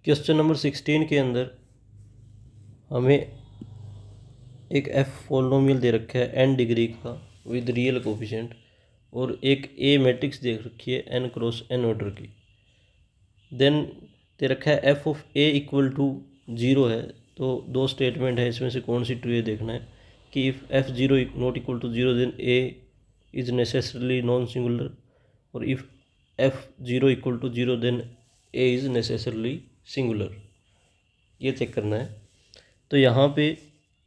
Question number 16 के अंदर हमें एक एफ पॉलिनोमियल दे रखा है n डिग्री का विद रियल कोफिशिएंट और एक ए मैट्रिक्स दे रखी है n क्रॉस n ऑर्डर की। देन दे रखा है F of A equal to 0 है। तो दो स्टेटमेंट है, इसमें से कौन सी ट्रू है देखना है कि if f zero not equal to 0 then A is necessarily non singular और if f zero equal to 0 then A is necessarily singular. ये चेक करना है। तो यहाँ पे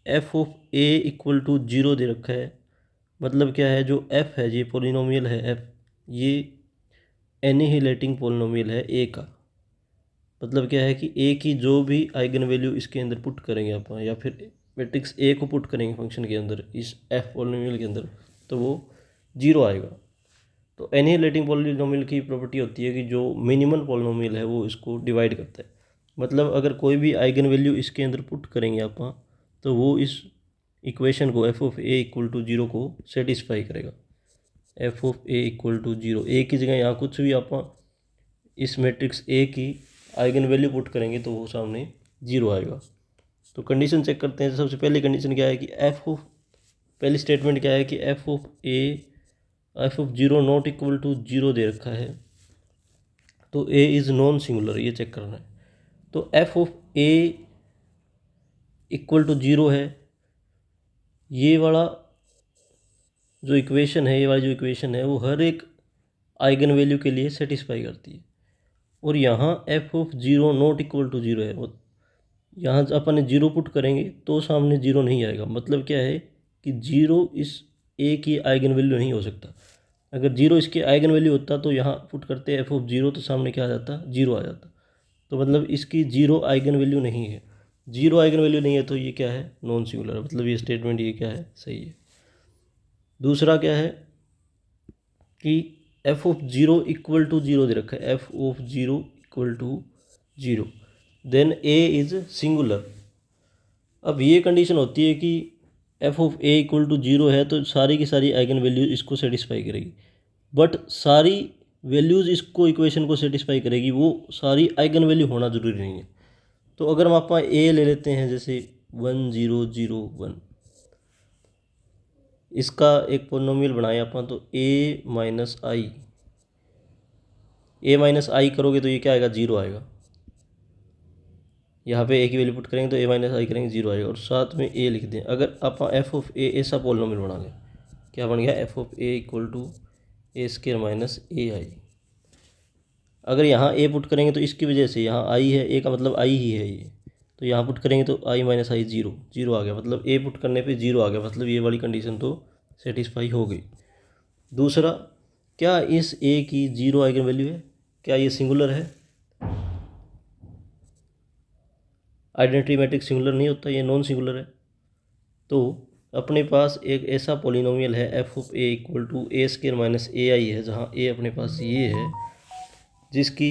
f of A equal to 0 दे रखा है, मतलब क्या है, जो एफ है ये पोलिनोमियल है एफ, ये एनिहिलेटिंग पोलिनोमियल है ए का। मतलब क्या है कि ए की जो भी आइगन वैल्यू इसके अंदर पुट करेंगे अपन, या फिर मैट्रिक्स ए को पुट करेंगे फंक्शन के अंदर इस एफ पोलिनोमियल के अंदर, तो वो 0 आएगा। तो एनिहिलेटिंग पोलिनोमियल की प्रॉपर्टी होती है कि जो मिनिमम पोलिनोमियल है वो इसको डिवाइड करता है। मतलब अगर कोई भी आइगन वैल्यू इसके अंदर पुट करेंगे आप, तो वो इस इक्वेशन को F of A equal to 0 को सेटिस्फाई करेगा। F of A equal to 0, A की जगह यहाँ कुछ भी आप इस मैट्रिक्स ए की आइगन वैल्यू पुट करेंगे तो वो सामने 0 आएगा। तो कंडीशन चेक करते हैं। सबसे पहली कंडीशन क्या है कि पहली स्टेटमेंट क्या है कि F of 0 not equal to 0 दे रखा है, तो ए इज़ नॉन सिंगुलर, ये चेक करना है। तो F of A equal to 0 है, ये वाला जो इक्वेशन है, ये वाली जो इक्वेशन है वो हर एक आइगन वैल्यू के लिए सेटिस्फाई करती है। और यहाँ F of 0 not equal to 0 है, वो यहाँ अपन 0 पुट करेंगे तो सामने 0 नहीं आएगा। मतलब क्या है कि 0 इस ए की आइगन वैल्यू नहीं हो सकता। अगर 0 इसके आइगन वैल्यू होता तो यहाँ पुट करते एफ ऑफ 0 तो सामने क्या आ जाता, 0 आ जाता। तो मतलब इसकी 0 आइगन वैल्यू नहीं है। 0 आइगन वैल्यू नहीं है तो ये क्या है, नॉन सिंगुलर। मतलब ये स्टेटमेंट ये क्या है, सही है। दूसरा क्या है कि एफ ऑफ 0 इक्वल टू 0 दे रखा है, F of 0 equal to 0 then A is singular. अब ये कंडीशन होती है कि F of A equal to 0 है तो सारी की सारी आइगन वैल्यू इसको सेटिस्फाई करेगी, बट सारी वैल्यूज़ इसको इक्वेशन को सेटिस्फाई करेगी, वो सारी आइगन वैल्यू होना ज़रूरी नहीं है। तो अगर हम आप ए ले लेते हैं जैसे 1 0 0 1, इसका एक पोलिनोमियल बनाए अपन, तो ए माइनस आई करोगे तो ये क्या आएगा, 0 आएगा। यहाँ पे ए की वैल्यू पुट करेंगे तो ए माइनस आई करेंगे, 0 आएगा। और साथ में ए लिख दें। अगर आप एफ ऑफ ए ऐसा पोलिनोमियल बना लें, क्या बन गया, f of A equal to a square minus a I. अगर यहाँ ए पुट करेंगे तो इसकी वजह से यहाँ आई है, ए का मतलब आई ही है ये, तो यहाँ पुट करेंगे तो आई माइनस आई 0 आ गया। मतलब ए पुट करने पे 0 आ गया, मतलब ये वाली कंडीशन तो सेटिस्फाई हो गई। दूसरा, क्या इस ए की 0 आइगन वैल्यू है, क्या ये सिंगुलर है? आइडेंटिटी मैट्रिक्स सिंगुलर नहीं होता, ये नॉन सिंगुलर है। तो अपने पास एक ऐसा पॉलिनोमियल है F of A equal to a square minus a I है, जहाँ ए अपने पास ये है, जिसकी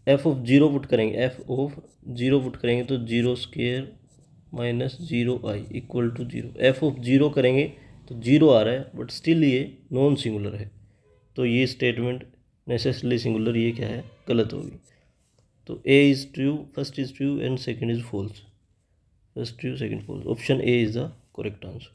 एफ ऑफ 0 पुट करेंगे, एफ ऑफ 0 पुट करेंगे तो 0 square minus 0 I equal to 0। F of 0 करेंगे तो 0 आ रहा है, बट स्टिल ये नॉन सिंगुलर है। तो ये स्टेटमेंट नेसेसरली सिंगुलर, ये क्या है, गलत होगी। तो A is true, first is true and second is false. First true, second false. Option A is the correct answer.